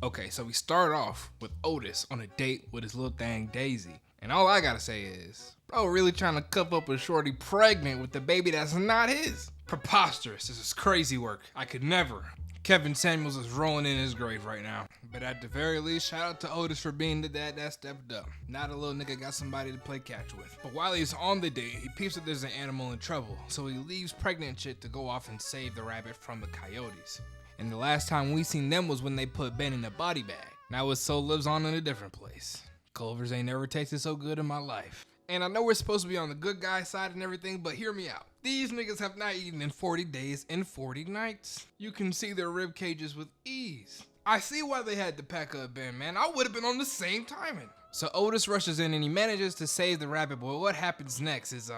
Okay, so we start off with Otis on a date with his little thing Daisy. And all I gotta say is, bro really trying to cuff up a shorty pregnant with the baby that's not his. Preposterous. This is crazy work. I could never. Kevin Samuels is rolling in his grave right now. But at the very least, shout out to Otis for being the dad that stepped up. Now the little nigga got somebody to play catch with. But while he's on the date, he peeps that there's an animal in trouble. So he leaves pregnant shit to go off and save the rabbit from the coyotes. And the last time we seen them was when they put Ben in a body bag. Now his soul lives on in a different place. Culver's ain't never tasted so good in my life. And I know we're supposed to be on the good guy side and everything, but hear me out. These niggas have not eaten in 40 days and 40 nights. You can see their rib cages with ease. I see why they had to pack up Ben, man. I would have been on the same timing. So Otis rushes in and he manages to save the rabbit, but what happens next is,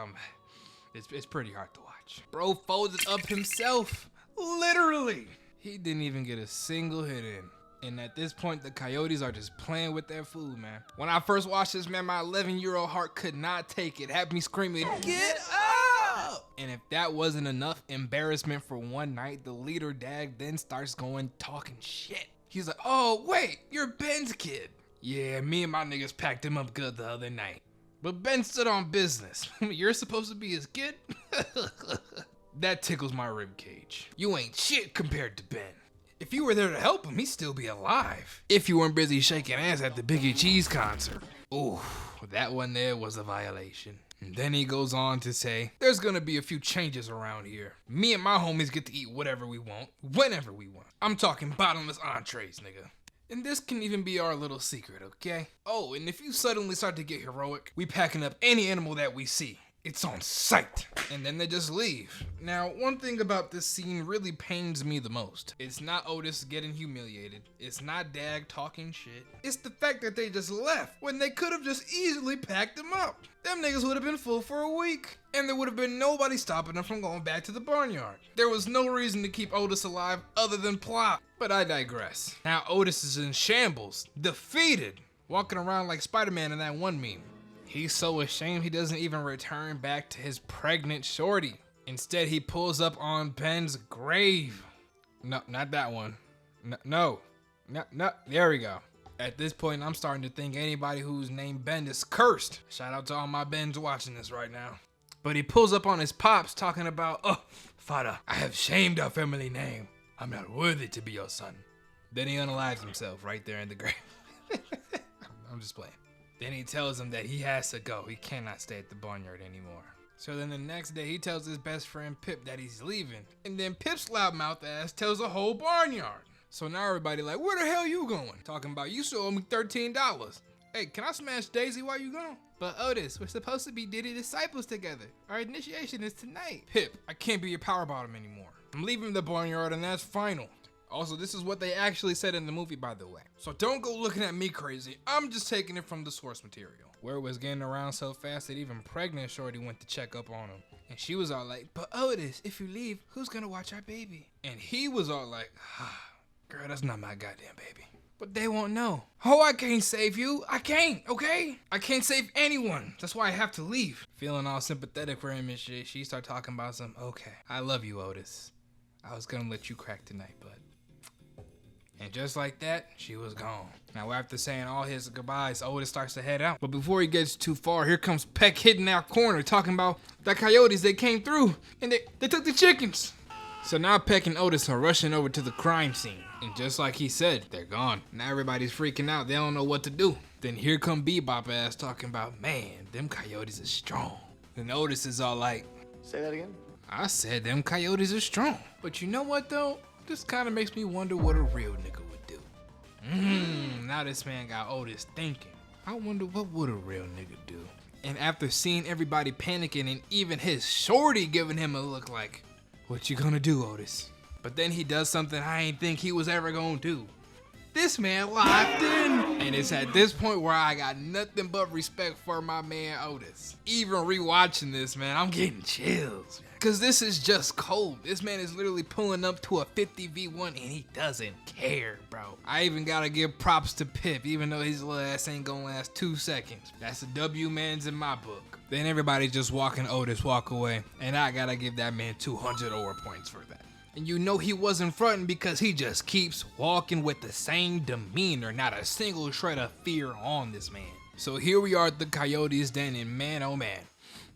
it's pretty hard to watch. Bro folded up himself, literally. He didn't even get a single hit in. And at this point, the coyotes are just playing with their food, man. When I first watched this, man, my 11-year-old heart could not take it. Had me screaming, "Get up!" And if that wasn't enough embarrassment for one night, the leader Dag then starts talking shit. He's like, "Oh, wait, you're Ben's kid." Yeah, me and my niggas packed him up good the other night. But Ben stood on business. You're supposed to be his kid? That tickles my rib cage. You ain't shit compared to Ben. If you were there to help him, he'd still be alive. If you weren't busy shaking ass at the Biggie Cheese concert. Ooh, that one there was a violation. And then he goes on to say, there's gonna be a few changes around here. Me and my homies get to eat whatever we want, whenever we want. I'm talking bottomless entrees, nigga. And this can even be our little secret, okay? Oh, and if you suddenly start to get heroic, we packing up any animal that we see. It's on sight. And then they just leave. Now, one thing about this scene really pains me the most. It's not Otis getting humiliated. It's not Dag talking shit. It's the fact that they just left when they could have just easily packed them up. Them niggas would have been full for a week. And there would have been nobody stopping them from going back to the barnyard. There was no reason to keep Otis alive other than plot. But I digress. Now Otis is in shambles, defeated, walking around like Spider-Man in that one meme. He's so ashamed he doesn't even return back to his pregnant shorty. Instead, he pulls up on Ben's grave. No, not that one. No, there we go. At this point, I'm starting to think anybody who's named Ben is cursed. Shout out to all my Bens watching this right now. But he pulls up on his pops talking about, "Oh, father, I have shamed our family name. I'm not worthy to be your son." Then he unalives himself right there in the grave. I'm just playing. Then he tells him that he has to go. He cannot stay at the barnyard anymore. So then the next day he tells his best friend Pip that he's leaving. And then Pip's loudmouth ass tells the whole barnyard. So now everybody like, where the hell you going? Talking about, you still owe me $13. Hey, can I smash Daisy while you gone? But Otis, we're supposed to be Diddy disciples together. Our initiation is tonight. Pip, I can't be your power bottom anymore. I'm leaving the barnyard and that's final. Also, this is what they actually said in the movie, by the way. So don't go looking at me crazy. I'm just taking it from the source material. Word was getting around so fast that even pregnant shorty went to check up on him. And she was all like, but Otis, if you leave, who's gonna watch our baby? And he was all like, girl, that's not my goddamn baby. But they won't know. Oh, I can't save you. I can't, okay? I can't save anyone. That's why I have to leave. Feeling all sympathetic for him and shit, she started talking about some, okay, I love you, Otis. I was gonna let you crack tonight, but... And just like that, she was gone. Now after saying all his goodbyes, Otis starts to head out. But before he gets too far, here comes Peck hitting our corner talking about the coyotes that came through and they took the chickens. So now Peck and Otis are rushing over to the crime scene. And just like he said, they're gone. Now everybody's freaking out. They don't know what to do. Then here come Bebop ass talking about, man, them coyotes are strong. And Otis is all like, say that again? I said them coyotes are strong. But you know what though? This kind of makes me wonder what a real nigga would do. Now this man got Otis thinking. I wonder what would a real nigga do? And after seeing everybody panicking and even his shorty giving him a look like, what you gonna do, Otis? But then he does something I ain't think he was ever gonna do. This man locked in. And it's at this point where I got nothing but respect for my man Otis. Even rewatching this, man, I'm getting chills. Cause this is just cold. This man is literally pulling up to a 50v1 and he doesn't care, bro. I even gotta give props to Pip, even though his little ass ain't gonna last 2 seconds. That's a W man's in my book. Then everybody's just walking Otis walk away. And I gotta give that man 200 aura points for that. And you know he wasn't fronting because he just keeps walking with the same demeanor, not a single shred of fear on this man. So here we are at the Coyotes den, and man, oh man,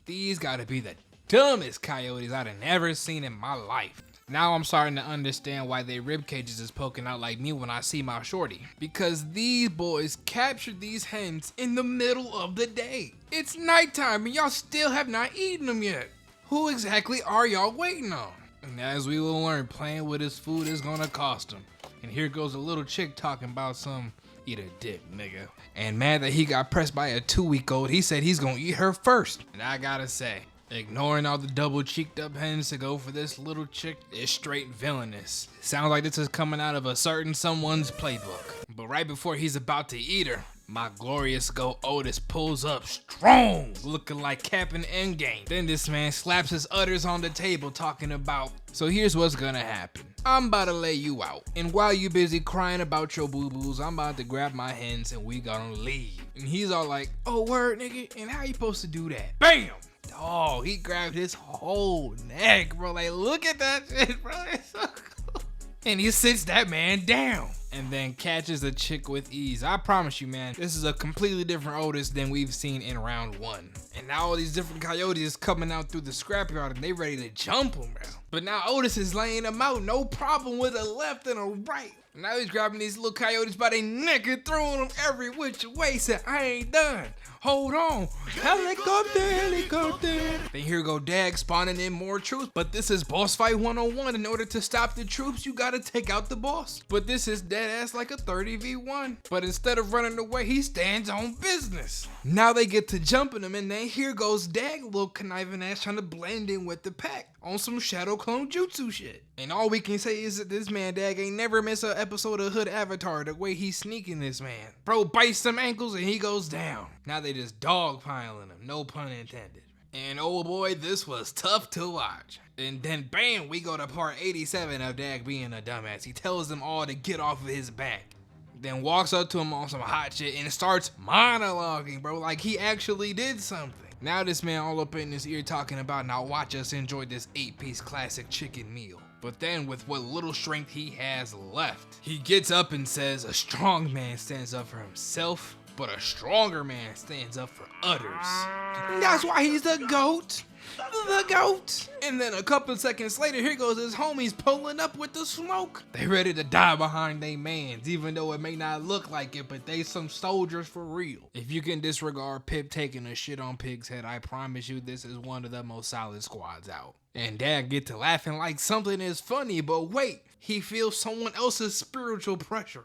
these gotta be the dumbest coyotes I'd have ever seen in my life. Now I'm starting to understand why they rib cages is poking out like me when I see my shorty. Because these boys captured these hens in the middle of the day. It's nighttime and y'all still have not eaten them yet. Who exactly are y'all waiting on? And as we will learn, playing with his food is gonna cost him. And here goes a little chick talking about some eat a dick, nigga. And mad that he got pressed by a 2-week-old, he said he's gonna eat her first. And I gotta say, ignoring all the double cheeked up hens to go for this little chick is straight villainous. Sounds like this is coming out of a certain someone's playbook. But right before he's about to eat her, my glorious goat Otis pulls up strong, looking like Captain Endgame. Then this man slaps his udders on the table talking about, so here's what's gonna happen. I'm about to lay you out. And while you busy crying about your boo-boos, I'm about to grab my hens and we gonna leave. And he's all like, oh word nigga, and how you supposed to do that? BAM! Oh, he grabbed his whole neck, bro. Like, look at that shit, bro. It's so cool. And he sits that man down and then catches the chick with ease. I promise you, man, this is a completely different Otis than we've seen in round 1. And now all these different coyotes is coming out through the scrapyard and they ready to jump him, bro. But now Otis is laying them out, no problem, with a left and a right. Now he's grabbing these little coyotes by their neck and throwing them every which way. Said, I ain't done. Hold on. Helicopter, helicopter. Then here go Dag spawning in more troops. But this is boss fight 101. In order to stop the troops, you gotta take out the boss. But this is dead ass like a 30v1. But instead of running away, he stands on business. Now they get to jumping him, and then here goes Dag, little conniving ass, trying to blend in with the pack on some shadow clone jutsu shit. And all we can say is that this man Dag ain't never missed an episode of Hood Avatar the way he's sneaking this man. Bro bites some ankles and he goes down. Now they just dogpiling him, no pun intended. And oh boy, this was tough to watch. And then bam, we go to part 87 of Dag being a dumbass. He tells them all to get off of his back. Then walks up to him on some hot shit and starts monologuing, bro, like he actually did something. Now this man all up in his ear talking about, now watch us enjoy this 8-piece classic chicken meal. But then with what little strength he has left, he gets up and says, a strong man stands up for himself, but a stronger man stands up for others. That's why he's the GOAT. The GOAT. And then a couple seconds later, here goes his homies pulling up with the smoke. They ready to die behind they mans, even though it may not look like it, but they some soldiers for real. If you can disregard Pip taking a shit on Pig's head, I promise you this is one of the most solid squads out. And Dad get to laughing like something is funny, but wait, he feels someone else's spiritual pressure.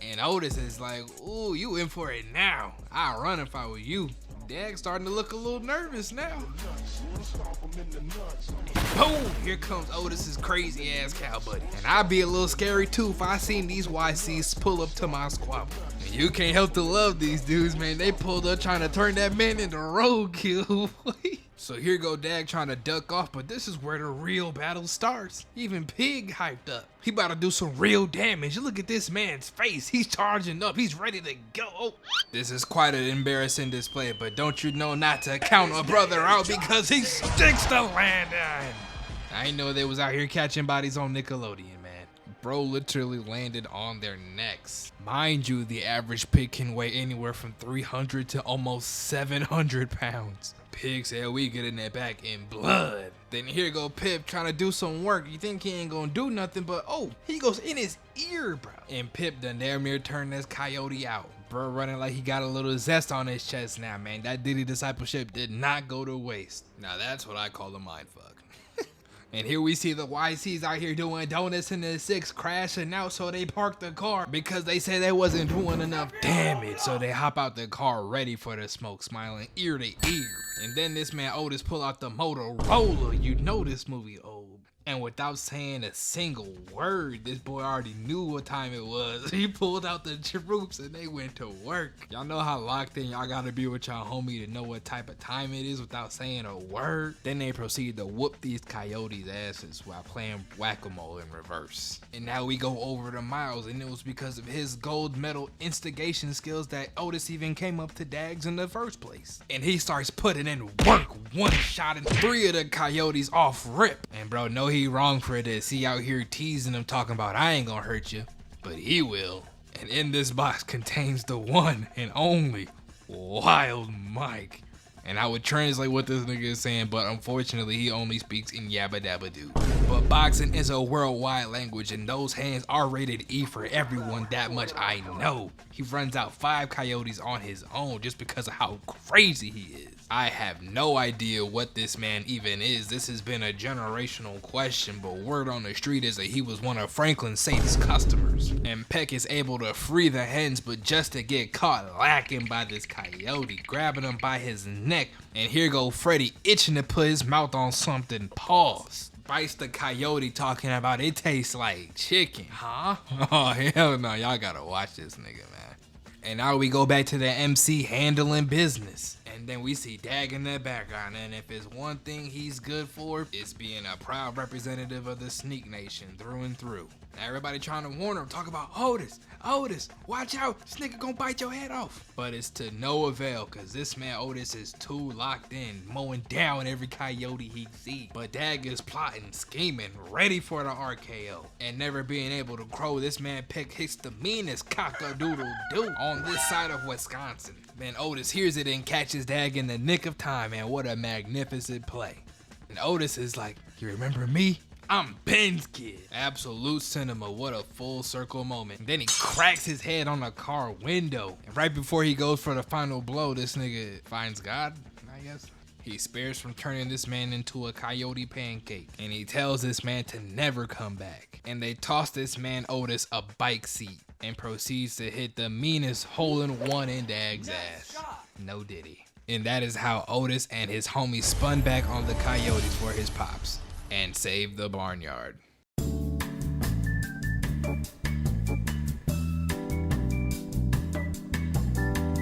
And Otis is like, ooh, you in for it now. I'll run if I were you. Dag's starting to look a little nervous now. And boom, here comes Otis's crazy ass cow buddy. And I'd be a little scary too if I seen these YCs pull up to my squabble. And you can't help to love these dudes, man. They pulled up trying to turn that man into roadkill. So here go Dag trying to duck off, but this is where the real battle starts. Even Pig hyped up. He about to do some real damage. Look at this man's face. He's charging up. He's ready to go. Oh. This is quite an embarrassing display, but don't you know not to count a brother out because he sticks the landing. I didn't know they was out here catching bodies on Nickelodeon, man. Bro literally landed on their necks. Mind you, the average pig can weigh anywhere from 300 to almost 700 pounds. Pig said we get in that back in blood. Then here go Pip trying to do some work. You think he ain't gonna do nothing, but oh, he goes in his ear, bro. And Pip done damn near turned this coyote out. Bro running like he got a little zest on his chest now, man. That Diddy discipleship did not go to waste. Now that's what I call a mindfuck. And here we see the YCs out here doing donuts in the 6 crashing out, so they parked the car because they said they wasn't doing enough damage. So they hop out the car ready for the smoke, smiling ear to ear. And then this man Otis pull out the Motorola. You know this movie old. And without saying a single word, this boy already knew what time it was. He pulled out the troops and they went to work. Y'all know how locked in y'all gotta be with y'all homie to know what type of time it is without saying a word. Then they proceed to whoop these coyotes' asses while playing whack-a-mole in reverse. And now we go over to Miles, and it was because of his gold medal instigation skills that Otis even came up to Dags in the first place. And he starts putting in work, one shot and 3 of the coyotes off rip. And bro, no, he wrong for this. He out here teasing him, talking about, I ain't gonna hurt you, but he will. And in this box contains the one and only Wild Mike. And I would translate what this nigga is saying, but unfortunately he only speaks in yabba dabba doo. But boxing is a worldwide language, and those hands are rated E for everyone, that much I know. He runs out 5 coyotes on his own just because of how crazy he is. I have no idea what this man even is. This has been a generational question, but word on the street is that he was one of Franklin Saint's customers. And Peck is able to free the hens, but just to get caught lacking by this coyote, grabbing him by his neck. And here go Freddy itching to put his mouth on something. Pause. Bites the coyote, talking about it tastes like chicken. Huh? Oh, hell no. Y'all gotta watch this nigga, man. And now we go back to the MC handling business. And then we see Dag in the background, and if it's one thing he's good for, it's being a proud representative of the Sneak Nation through and through. Now everybody trying to warn him, talk about Otis, watch out, this nigga gonna bite your head off. But it's to no avail, cause this man Otis is too locked in, mowing down every coyote he sees. But Dag is plotting, scheming, ready for the RKO. And never being able to grow, this man Peck hits the meanest cock-a-doodle-doo on this side of Wisconsin. Then Otis hears it and catches Dag in the nick of time, and what a magnificent play. And Otis is like, you remember me? I'm Ben's kid. Absolute cinema, what a full circle moment. And then he cracks his head on a car window. And right before he goes for the final blow, this nigga finds God, I guess. He spares from turning this man into a coyote pancake. And he tells this man to never come back. And they toss this man Otis a bike seat and proceeds to hit the meanest hole-in-one in Dag's ass. No diddy. And that is how Otis and his homies spun back on the coyotes for his pops and saved the barnyard.